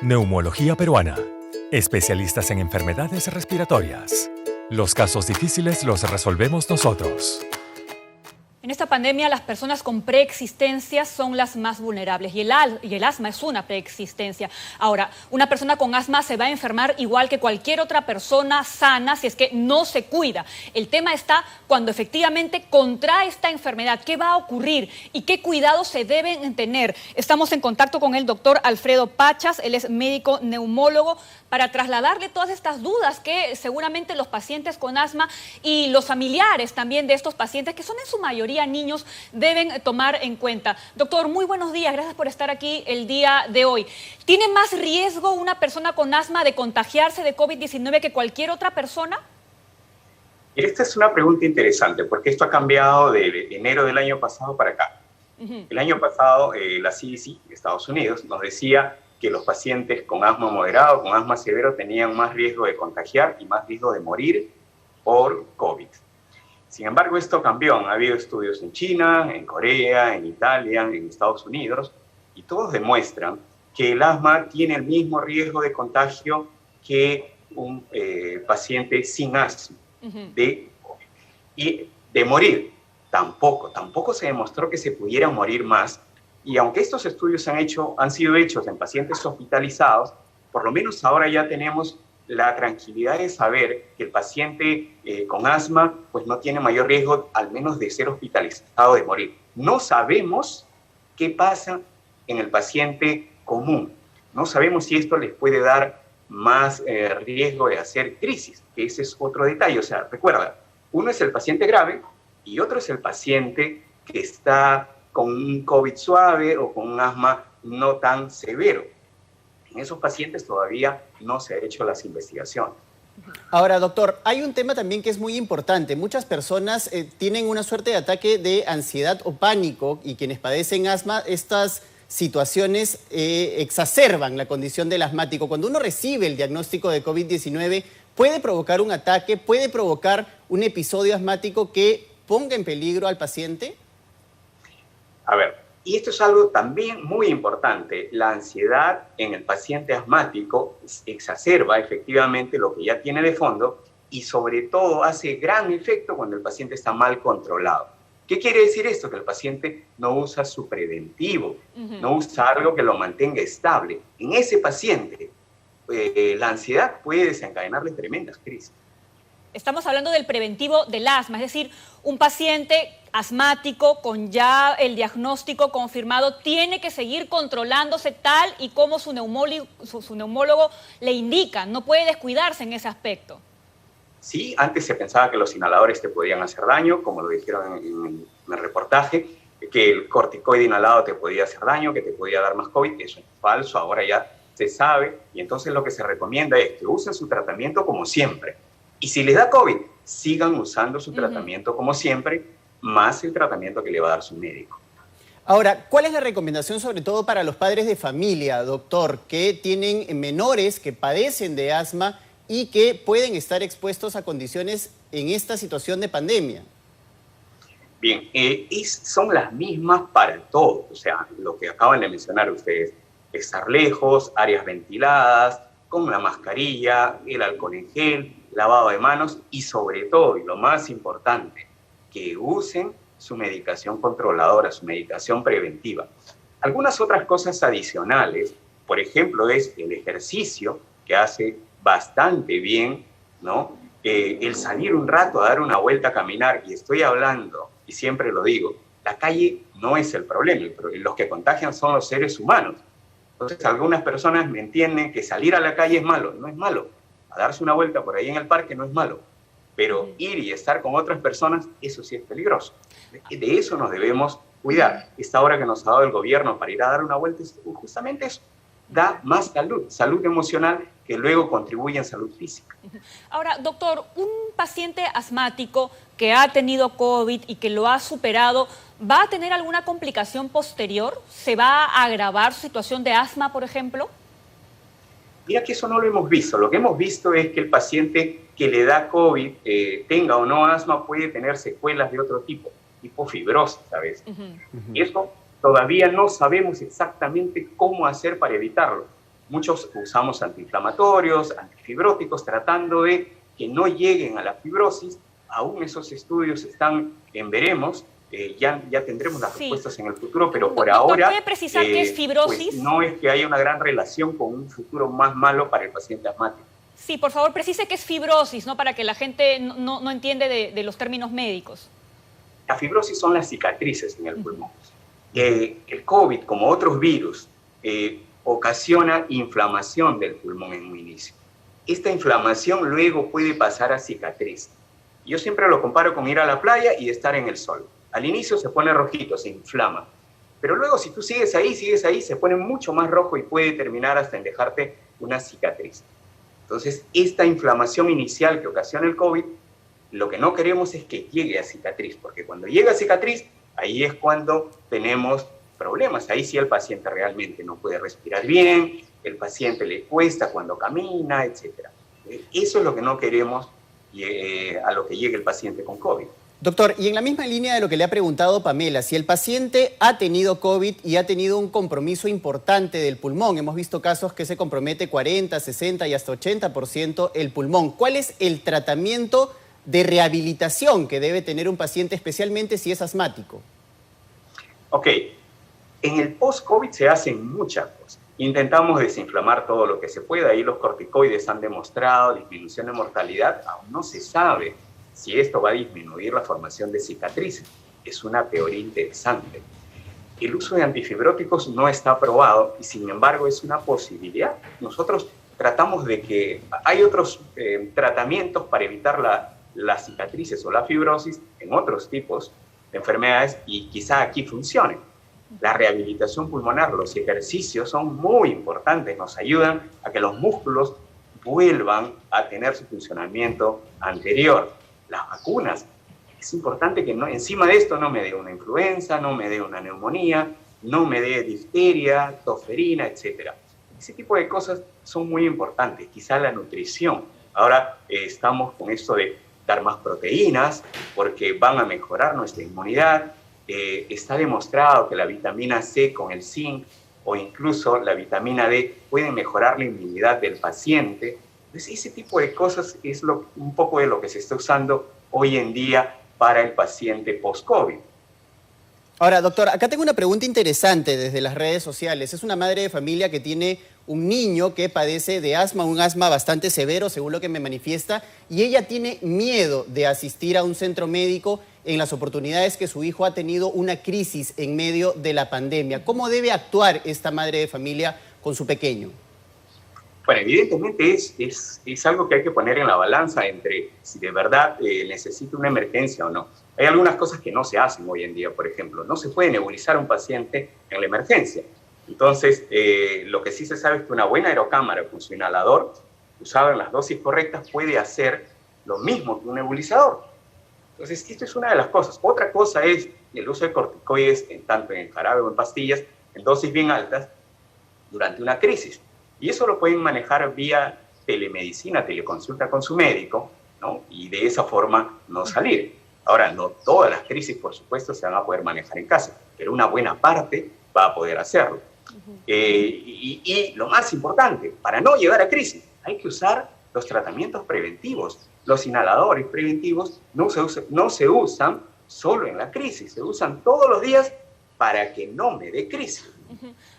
Neumología peruana. Especialistas en enfermedades respiratorias. Los casos difíciles los resolvemos nosotros. En esta pandemia, las personas con preexistencias son las más vulnerables y el asma es una preexistencia. Ahora, una persona con asma se va a enfermar igual que cualquier otra persona sana si es que no se cuida. El tema está cuando efectivamente contrae esta enfermedad. ¿Qué va a ocurrir y qué cuidados se deben tener? Estamos en contacto con el doctor Alfredo Pachas, él es médico neumólogo, para trasladarle todas estas dudas que seguramente los pacientes con asma y los familiares también de estos pacientes, que son en su mayoría niños, deben tomar en cuenta. Doctor, muy buenos días, gracias por estar aquí el día de hoy. ¿Tiene más riesgo una persona con asma de contagiarse de COVID-19 que cualquier otra persona? Esta es una pregunta interesante porque esto ha cambiado de enero del año pasado para acá. El año pasado la CDC de Estados Unidos nos decía que los pacientes con asma moderado, con asma severo, tenían más riesgo de contagiar y más riesgo de morir por COVID. Sin embargo, esto cambió. Ha habido estudios en China, en Corea, en Italia, en Estados Unidos, y todos demuestran que el asma tiene el mismo riesgo de contagio que un paciente sin asma de COVID. Y de morir, tampoco se demostró que se pudiera morir más. Y aunque estos estudios han sido hechos en pacientes hospitalizados, por lo menos ahora ya tenemos la tranquilidad de saber que el paciente con asma pues no tiene mayor riesgo, al menos de ser hospitalizado, de morir. No sabemos qué pasa en el paciente común. No sabemos si esto les puede dar más riesgo de hacer crisis, que ese es otro detalle. O sea, recuerda, uno es el paciente grave y otro es el paciente que está con un COVID suave o con un asma no tan severo. En esos pacientes todavía no se han hecho las investigaciones. Ahora, doctor, hay un tema también que es muy importante. Muchas personas tienen una suerte de ataque de ansiedad o pánico, y quienes padecen asma, estas situaciones exacerban la condición del asmático. Cuando uno recibe el diagnóstico de COVID-19, puede provocar un ataque, puede provocar un episodio asmático que ponga en peligro al paciente. A ver, y esto es algo también muy importante. La ansiedad en el paciente asmático exacerba efectivamente lo que ya tiene de fondo y sobre todo hace gran efecto cuando el paciente está mal controlado. ¿Qué quiere decir esto? Que el paciente no usa su preventivo, no usa algo que lo mantenga estable. En ese paciente, la ansiedad puede desencadenarle tremendas crisis. Estamos hablando del preventivo del asma, es decir, un paciente asmático con ya el diagnóstico confirmado tiene que seguir controlándose tal y como su neumólogo le indica, no puede descuidarse en ese aspecto. Sí, antes se pensaba que los inhaladores te podían hacer daño, como lo dijeron en el reportaje, que el corticoide inhalado te podía hacer daño, que te podía dar más COVID. Eso es falso, ahora ya se sabe, y entonces lo que se recomienda es que usen su tratamiento como siempre. Y si les da COVID, sigan usando su tratamiento como siempre, más el tratamiento que le va a dar su médico. Ahora, ¿cuál es la recomendación sobre todo para los padres de familia, doctor, que tienen menores que padecen de asma y que pueden estar expuestos a condiciones en esta situación de pandemia? Bien, son las mismas para todos. O sea, lo que acaban de mencionar ustedes, estar lejos, áreas ventiladas, con la mascarilla, el alcohol en gel, lavado de manos y sobre todo, y lo más importante, que usen su medicación controladora, su medicación preventiva. Algunas otras cosas adicionales, por ejemplo, es el ejercicio, que hace bastante bien, ¿no? El salir un rato a dar una vuelta a caminar, y estoy hablando, y siempre lo digo, la calle no es el problema, los que contagian son los seres humanos. Entonces, algunas personas me entienden que salir a la calle es malo. No es malo. A darse una vuelta por ahí en el parque no es malo. Pero ir y estar con otras personas, eso sí es peligroso. De eso nos debemos cuidar. Esta hora que nos ha dado el gobierno para ir a dar una vuelta es justamente eso. Da más salud emocional, que luego contribuye en salud física. Ahora, doctor, un paciente asmático que ha tenido COVID y que lo ha superado, ¿va a tener alguna complicación posterior? ¿Se va a agravar su situación de asma, por ejemplo? Mira que eso no lo hemos visto. Lo que hemos visto es que el paciente que le da COVID, tenga o no asma, puede tener secuelas de otro tipo fibrosis a veces. Y eso todavía no sabemos exactamente cómo hacer para evitarlo. Muchos usamos antiinflamatorios, antifibróticos, tratando de que no lleguen a la fibrosis. Aún esos estudios están en veremos. Ya tendremos las respuestas en el futuro, pero por ahora ¿puede precisar qué es fibrosis? Pues no es que haya una gran relación con un futuro más malo para el paciente asmático. Sí, por favor, precise qué es fibrosis, ¿no? Para que la gente no entiende de los términos médicos. La fibrosis son las cicatrices en el pulmón. El COVID, como otros virus, ocasiona inflamación del pulmón en un inicio. Esta inflamación luego puede pasar a cicatriz. Yo siempre lo comparo con ir a la playa y estar en el sol. Al inicio se pone rojito, se inflama. Pero luego si tú sigues ahí, se pone mucho más rojo y puede terminar hasta en dejarte una cicatriz. Entonces, esta inflamación inicial que ocasiona el COVID, lo que no queremos es que llegue a cicatriz, porque cuando llega a cicatriz, ahí es cuando tenemos problemas. Ahí sí el paciente realmente no puede respirar bien, el paciente le cuesta cuando camina, etc. Eso es lo que no queremos a lo que llegue el paciente con COVID. Doctor, y en la misma línea de lo que le ha preguntado Pamela, si el paciente ha tenido COVID y ha tenido un compromiso importante del pulmón, hemos visto casos que se compromete 40, 60 y hasta 80% el pulmón, ¿cuál es el tratamiento de rehabilitación que debe tener un paciente, especialmente si es asmático? Ok, en el post-COVID se hacen muchas cosas. Intentamos desinflamar todo lo que se pueda. Ahí los corticoides han demostrado disminución de mortalidad. Aún no se sabe si esto va a disminuir la formación de cicatrices. Es una teoría interesante. El uso de antifibróticos no está aprobado y, sin embargo, es una posibilidad. Nosotros tratamos de que hay otros tratamientos para evitar las cicatrices o la fibrosis en otros tipos de enfermedades y quizá aquí funcione. La rehabilitación pulmonar, los ejercicios son muy importantes, nos ayudan a que los músculos vuelvan a tener su funcionamiento anterior. Las vacunas, es importante que encima de esto no me dé una influenza, no me dé una neumonía, no me dé difteria, tosferina, etc. Ese tipo de cosas son muy importantes. Quizá la nutrición. Ahora estamos con esto de dar más proteínas porque van a mejorar nuestra inmunidad. Está demostrado que la vitamina C con el zinc o incluso la vitamina D pueden mejorar la inmunidad del paciente. Entonces, ese tipo de cosas es un poco de lo que se está usando hoy en día para el paciente post-COVID. Ahora, doctor, acá tengo una pregunta interesante desde las redes sociales. Es una madre de familia que tiene un niño que padece de asma, un asma bastante severo, según lo que me manifiesta, y ella tiene miedo de asistir a un centro médico en las oportunidades que su hijo ha tenido una crisis en medio de la pandemia. ¿Cómo debe actuar esta madre de familia con su pequeño? Bueno, evidentemente es algo que hay que poner en la balanza entre si de verdad necesita una emergencia o no. Hay algunas cosas que no se hacen hoy en día, por ejemplo. No se puede nebulizar a un paciente en la emergencia. Entonces, lo que sí se sabe es que una buena aerocámara con su inhalador, usada en las dosis correctas, puede hacer lo mismo que un nebulizador. Entonces, esto es una de las cosas. Otra cosa es el uso de corticoides, tanto en jarabe o en pastillas, en dosis bien altas, durante una crisis. Y eso lo pueden manejar vía telemedicina, teleconsulta con su médico, ¿no? Y de esa forma no salir. Ahora, no todas las crisis, por supuesto, se van a poder manejar en casa, pero una buena parte va a poder hacerlo. Y lo más importante, para no llegar a crisis, hay que usar los tratamientos preventivos. Los inhaladores preventivos no se usan solo en la crisis, se usan todos los días para que no me dé crisis.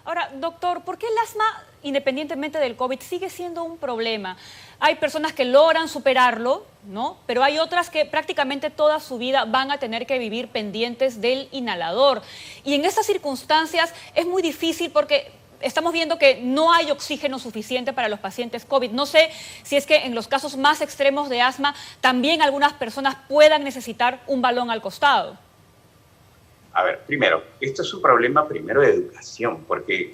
Ahora, doctor, ¿por qué el asma, independientemente del COVID, sigue siendo un problema? Hay personas que logran superarlo, ¿no? Pero hay otras que prácticamente toda su vida van a tener que vivir pendientes del inhalador. Y en estas circunstancias es muy difícil porque estamos viendo que no hay oxígeno suficiente para los pacientes COVID. No sé si es que en los casos más extremos de asma también algunas personas puedan necesitar un balón al costado. A ver, primero, esto es un problema de educación, porque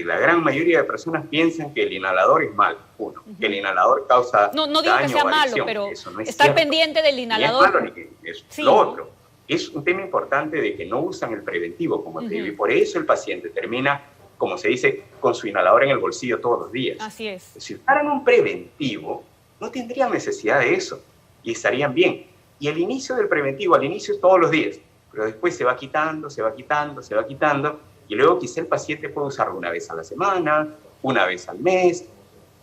la gran mayoría de personas piensan que el inhalador es malo. Uno, que el inhalador causa no digo daño que sea o malo, adicción. pero eso no es estar cierto. pendiente del inhalador. Ni es malo ni que es sí. Lo otro. Es un tema importante de que no usan el preventivo, como te digo, y por eso el paciente termina, como se dice, con su inhalador en el bolsillo todos los días. Así es. Si usaran un preventivo, no tendrían necesidad de eso y estarían bien. Y el inicio del preventivo, al inicio es todos los días, pero después se va quitando, y luego quizá el paciente puede usarlo una vez a la semana, una vez al mes,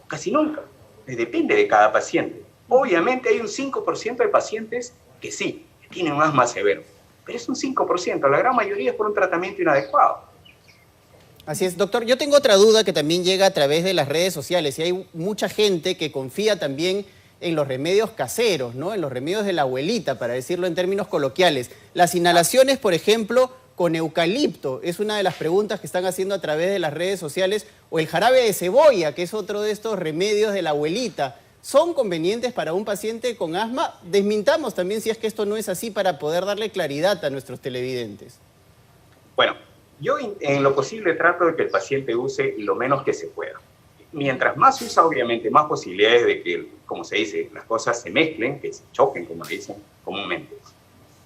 casi nunca. Depende de cada paciente. Obviamente hay un 5% de pacientes que sí, que tienen un asma severo, pero es un 5%, la gran mayoría es por un tratamiento inadecuado. Así es, doctor. Yo tengo otra duda que también llega a través de las redes sociales y hay mucha gente que confía también en los remedios caseros, ¿no? En los remedios de la abuelita, para decirlo en términos coloquiales. Las inhalaciones, por ejemplo, con eucalipto, es una de las preguntas que están haciendo a través de las redes sociales, o el jarabe de cebolla, que es otro de estos remedios de la abuelita. ¿Son convenientes para un paciente con asma? Desmintamos también si es que esto no es así para poder darle claridad a nuestros televidentes. Bueno, yo en lo posible trato de que el paciente use lo menos que se pueda. Mientras más usa, obviamente, más posibilidades de que, como se dice, las cosas se mezclen, que se choquen, como le dicen comúnmente.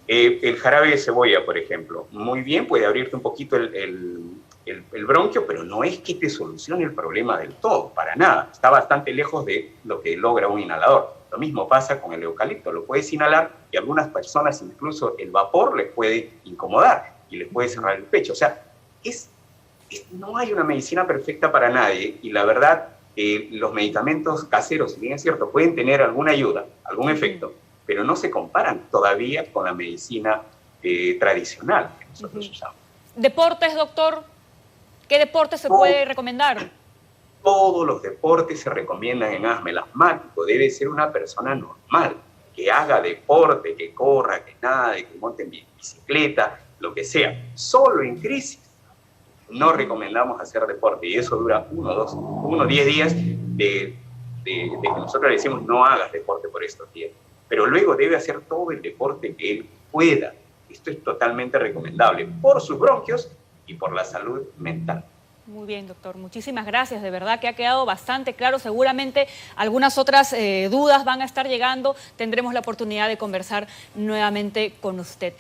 El jarabe de cebolla, por ejemplo, muy bien, puede abrirte un poquito el bronquio, pero no es que te solucione el problema del todo, para nada. Está bastante lejos de lo que logra un inhalador. Lo mismo pasa con el eucalipto, lo puedes inhalar y a algunas personas incluso el vapor les puede incomodar y les puede cerrar el pecho. O sea, no hay una medicina perfecta para nadie y la verdad, los medicamentos caseros, si bien es cierto, pueden tener alguna ayuda, algún efecto, pero no se comparan todavía con la medicina tradicional que nosotros usamos. ¿Deportes, doctor? ¿Qué deporte se puede recomendar? Todos los deportes se recomiendan en asma. El asmático debe ser una persona normal, que haga deporte, que corra, que nade, que monte en bicicleta, lo que sea. Solo en crisis no recomendamos hacer deporte y eso dura 10 días de que nosotros le decimos no hagas deporte por estos días. Pero luego debe hacer todo el deporte que él pueda. Esto es totalmente recomendable por sus bronquios y por la salud mental. Muy bien, doctor. Muchísimas gracias. De verdad que ha quedado bastante claro. Seguramente algunas otras dudas van a estar llegando. Tendremos la oportunidad de conversar nuevamente con usted.